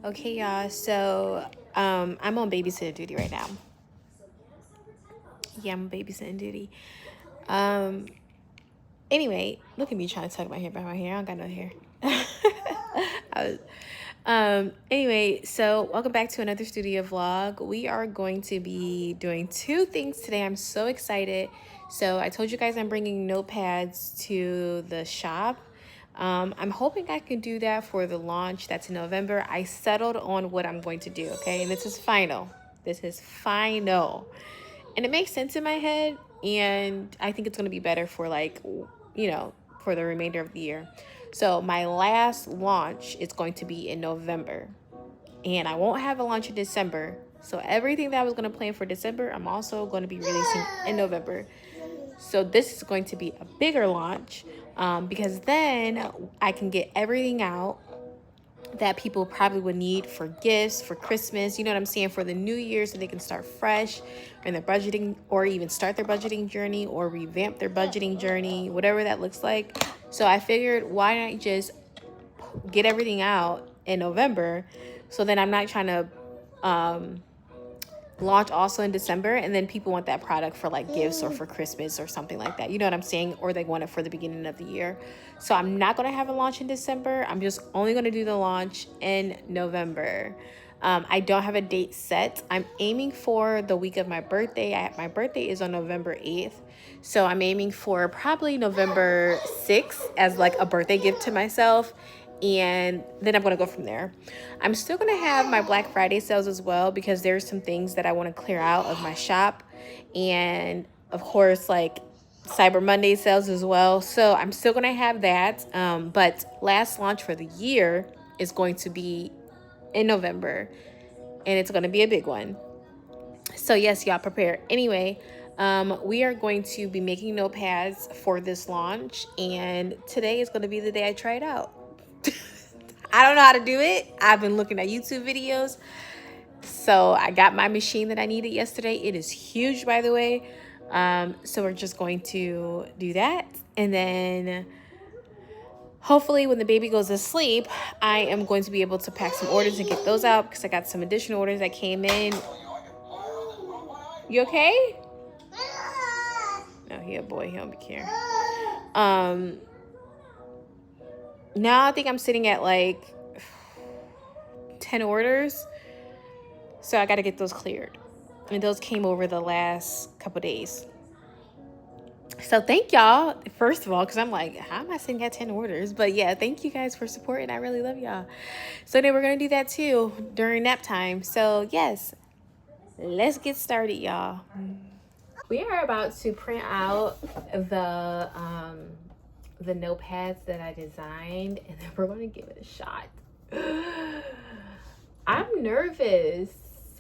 Okay, y'all. So, I'm on babysitting duty right now. Yeah, I'm on babysitting duty. Um, anyway, look at me trying to tuck my hair back my hair. I don't got no hair. I was, anyway, so welcome back to another studio vlog. We are going to be doing two things today. I'm so excited. So I told you guys I'm bringing notepads to the shop. I'm hoping I can do that for the launch that's in November. I settled on what I'm going to do, okay? And this is final. This is final. And it makes sense in my head, and I think it's going to be better for for the remainder of the year. So my last launch is going to be in November, and I won't have a launch in December. So everything that I was going to plan for December, I'm also going to be releasing in November. So this is going to be a bigger launch, because then I can get everything out that people probably would need for gifts, for Christmas, you know what I'm saying, for the new year, so they can start fresh in their budgeting, or even start their budgeting journey, or revamp their budgeting journey, whatever that looks like. So I figured, why not just get everything out in November, so then I'm not trying to launch also in December, and then people want that product for like gifts or for Christmas or something like that. You know what I'm saying? Or they want it for the beginning of the year. So I'm not going to have a launch in December. I'm just only going to do the launch in November. I don't have a date set. I'm aiming for the week of my birthday. My birthday is on November 8th. So I'm aiming for probably November 6th as like a birthday gift to myself. And then I'm going to go from there. I'm still going to have my Black Friday sales as well, because there's some things that I want to clear out of my shop. And of course, like Cyber Monday sales as well. So I'm still going to have that. But last launch for the year is going to be in November, and it's going to be a big one. So yes, y'all prepare. Anyway, we are going to be making notepads for this launch, and today is going to be the day I try it out. I don't know how to do it. I've been looking at YouTube videos. So I got my machine that I needed yesterday. It is huge, by the way. So we're just going to do that. And then hopefully when the baby goes to sleep, I am going to be able to pack some orders and get those out, because I got some additional orders that came in. You okay? No, he a boy. He don't be caring. Now I think I'm sitting at like 10 orders. So I got to get those cleared. And those came over the last couple days. So thank y'all, first of all, because I'm like, how am I sitting at 10 orders? But yeah, thank you guys for supporting. I really love y'all. So then we're going to do that too during nap time. So yes, let's get started, y'all. We are about to print out the notepads that I designed, and then we're going to give it a shot. I'm nervous.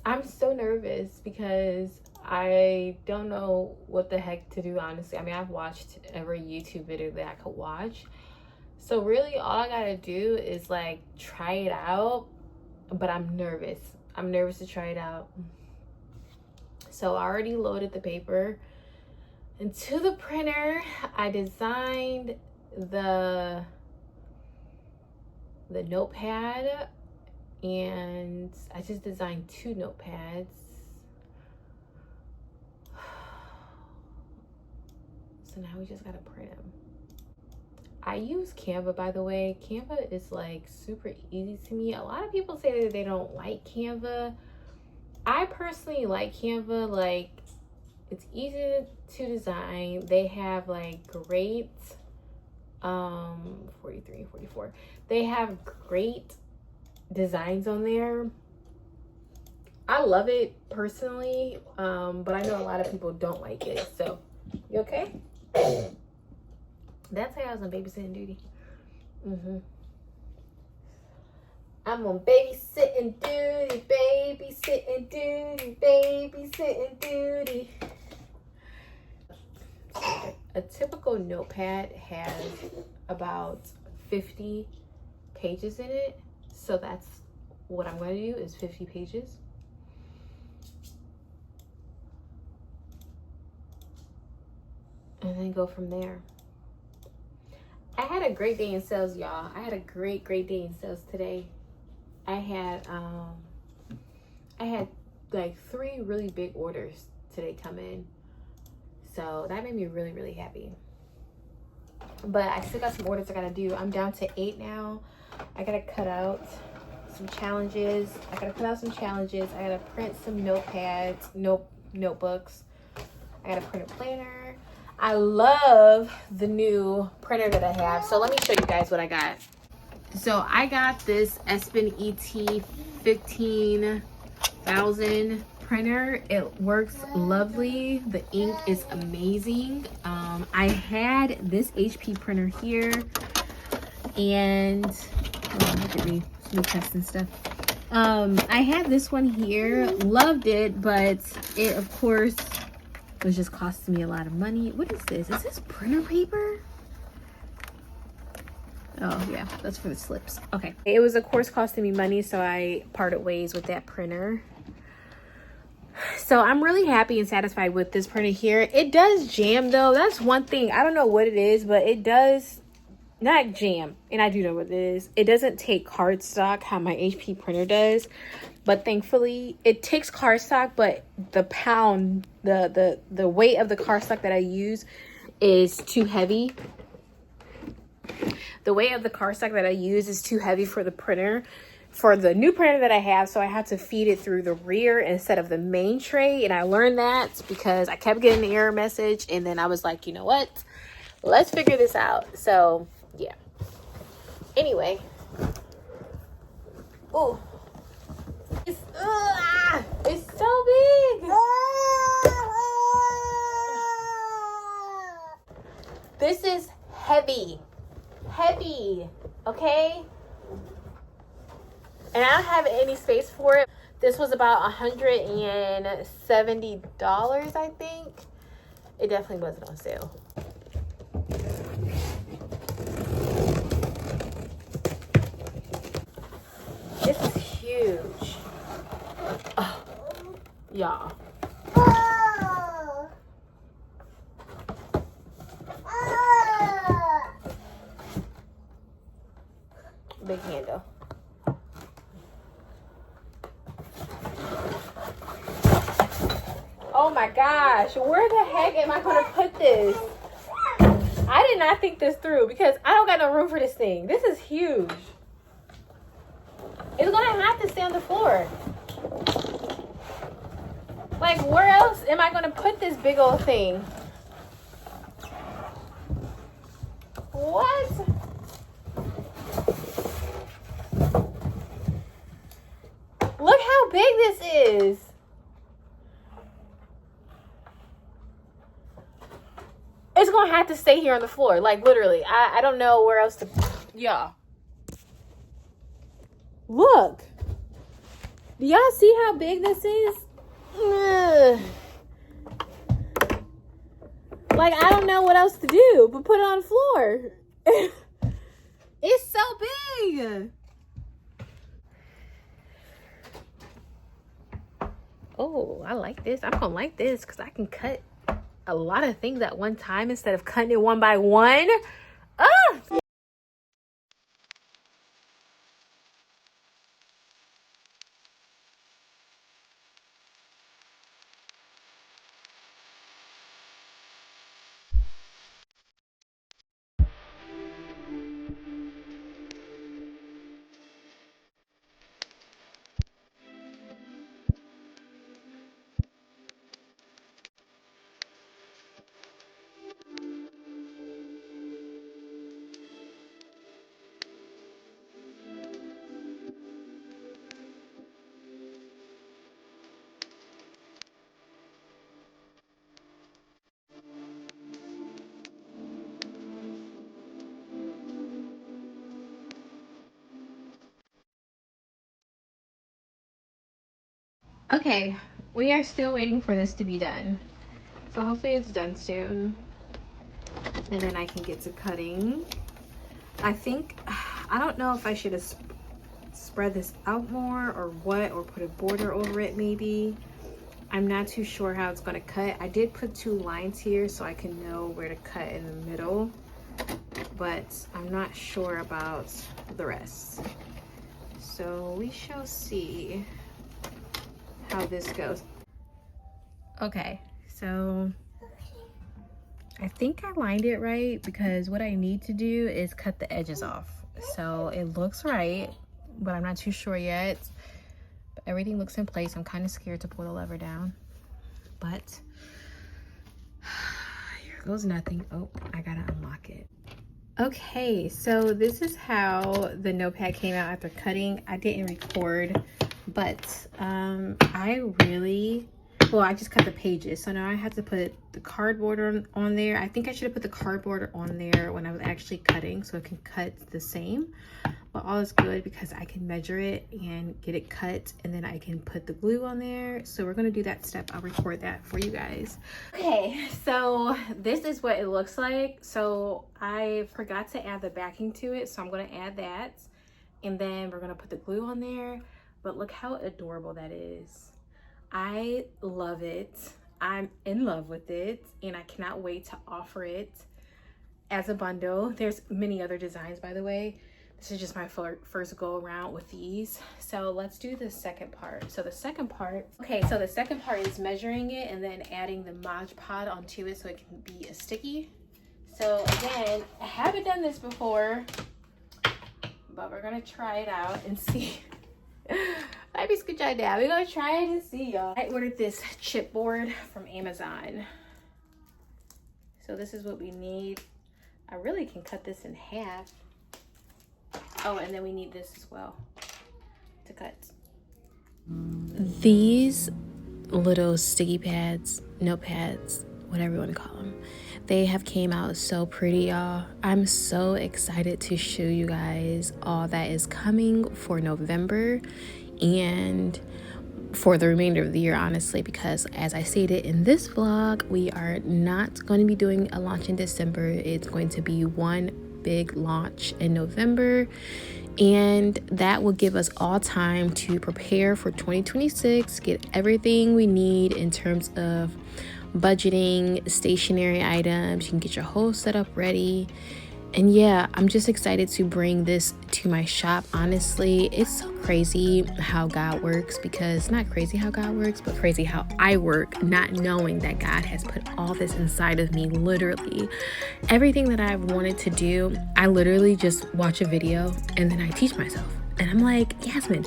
I'm so nervous because I don't know what the heck to do, honestly. I mean, I've watched every YouTube video that I could watch. So really all I gotta do is like try it out, but I'm nervous. I'm nervous to try it out. So I already loaded the paper into the printer. I designed the notepad, and I just designed two notepads. So now we just gotta print them. I use Canva, by the way. Canva is like super easy to me. A lot of people say that they don't like Canva. I personally like Canva. Like, it's easy to design. They have like great 43, 44. They have great designs on there. I love it personally, but I know a lot of people don't like it. So, you okay? That's how I was on babysitting duty. I'm on babysitting duty, babysitting duty, babysitting duty. A typical notepad has about 50 pages in it. So that's what I'm going to do, is 50 pages. And then go from there. I had a great day in sales, y'all. I had a great day in sales today. I had like 3 really big orders today come in. So that made me really, really happy. But I still got some orders I gotta do. I'm down to 8 now. I gotta cut out some challenges. I gotta print some notepads, notebooks. I gotta print a planner. I love the new printer that I have. So let me show you guys what I got. So I got this Espen ET 15,000 printer. It works lovely. The ink is amazing. I had this HP printer here, and look at me, new tests and stuff. I had this one here, loved it, but it of course was just costing me a lot of money. What is this? Is this printer paper? Oh yeah, that's for the slips. Okay. It was of course costing me money, so I parted ways with that printer. So I'm really happy and satisfied with this printer here. It does jam though. That's one thing. I don't know what it is, but it does not jam. And I do know what it is. It doesn't take cardstock how my HP printer does. But thankfully, it takes cardstock, but the weight of the cardstock that I use is too heavy. The weight of the cardstock that I use is too heavy for the printer, for the new printer that I have, so I had to feed it through the rear instead of the main tray. And I learned that because I kept getting the error message, and then I was like, you know what? Let's figure this out. So, yeah. Anyway. Oh. It's so big. This is heavy. Okay? And I don't have any space for it. This was about $170, I think. It definitely wasn't on sale. This is huge. Oh, y'all. Big handle. Oh my gosh, where the heck am I gonna put this? I did not think this through because I don't got no room for this thing. This is huge. It's gonna have to stay on the floor. Like, where else am I gonna put this big old thing? What? Look how big this is. It's gonna have to stay here on the floor, like literally. I don't know where else to. Yeah. Look. Do y'all see how big this is? Ugh. Like, I don't know what else to do but put it on the floor. It's so big. Oh, I like this. I'm gonna like this because I can cut a lot of things at one time instead of cutting it one by one. Ah! Okay, we are still waiting for this to be done. So hopefully it's done soon. And then I can get to cutting. I don't know if I should have spread this out more or what, or put a border over it maybe. I'm not too sure how it's gonna cut. I did put 2 lines here so I can know where to cut in the middle, but I'm not sure about the rest. So we shall see how this goes. Okay, so I think I lined it right, because what I need to do is cut the edges off. So it looks right, but I'm not too sure yet. But everything looks in place. I'm kind of scared to pull the lever down, but here goes nothing. Oh, I gotta unlock it. Okay, so this is how the notepad came out after cutting. I didn't record, but I just cut the pages, so now I have to put the cardboard on there. I think I should have put the cardboard on there when I was actually cutting, so it can cut the same. But all is good because I can measure it and get it cut, and then I can put the glue on there. So we're gonna do that step. I'll record that for you guys. Okay, so this is what it looks like. So I forgot to add the backing to it, so I'm gonna add that, and then we're gonna put the glue on there. But look how adorable that is. I love it. I'm in love with it, and I cannot wait to offer it as a bundle. There's many other designs, by the way. This is just my first go around with these. So let's do the second part. So the second part is measuring it and then adding the Mod Podge onto it so it can be a sticky. So again, I haven't done this before, but we're gonna try it out and see. Let me scoot y'all down. We're gonna try it and see, y'all. I ordered this chipboard from Amazon. So this is what we need. I really can cut this in half. Oh, and then we need this as well to cut. These little sticky pads, notepads, whatever you want to call them, they have came out so pretty, y'all. I'm so excited to show you guys all that is coming for November and for the remainder of the year, honestly, because as I stated in this vlog, we are not going to be doing a launch in December. It's going to be one big launch in November, and that will give us all time to prepare for 2026, get everything we need in terms of budgeting, stationery items. You can get your whole setup ready. And yeah, I'm just excited to bring this to my shop. Honestly, it's so crazy how God works, because not crazy how God works, but crazy how I work, not knowing that God has put all this inside of me. Literally everything that I've wanted to do, I literally just watch a video and then I teach myself. And I'm like, Yasmin,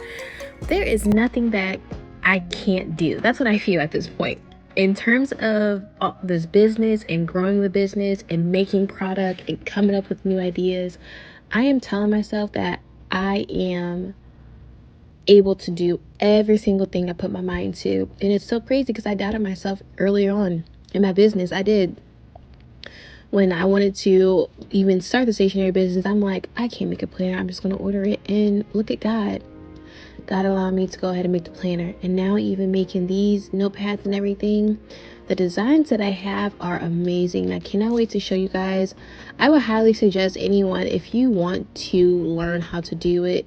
there is nothing that I can't do. That's what I feel at this point. In terms of this business and growing the business and making product and coming up with new ideas, I am telling myself that I am able to do every single thing I put my mind to. And it's so crazy because I doubted myself earlier on in my business. I did. When I wanted to even start the stationery business, I'm like, I can't make a planner. I'm just going to order it. And look at God. God allowed me to go ahead and make the planner. And now even making these notepads and everything, the designs that I have are amazing. I cannot wait to show you guys. I would highly suggest anyone, if you want to learn how to do it,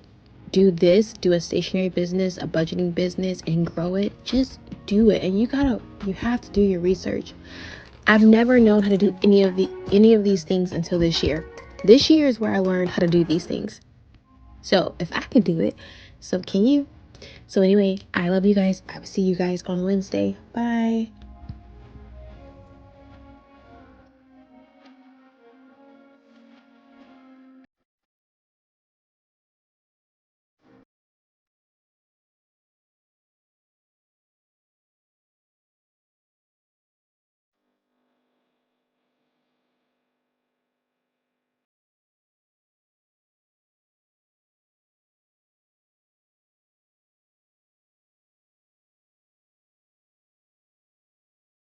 do a stationery business, a budgeting business, and grow it. Just do it. And you have to do your research. I've never known how to do any of these things until this year. This year is where I learned how to do these things. So if I can do it, so can you. So anyway, I love you guys. I will see you guys on Wednesday. Bye.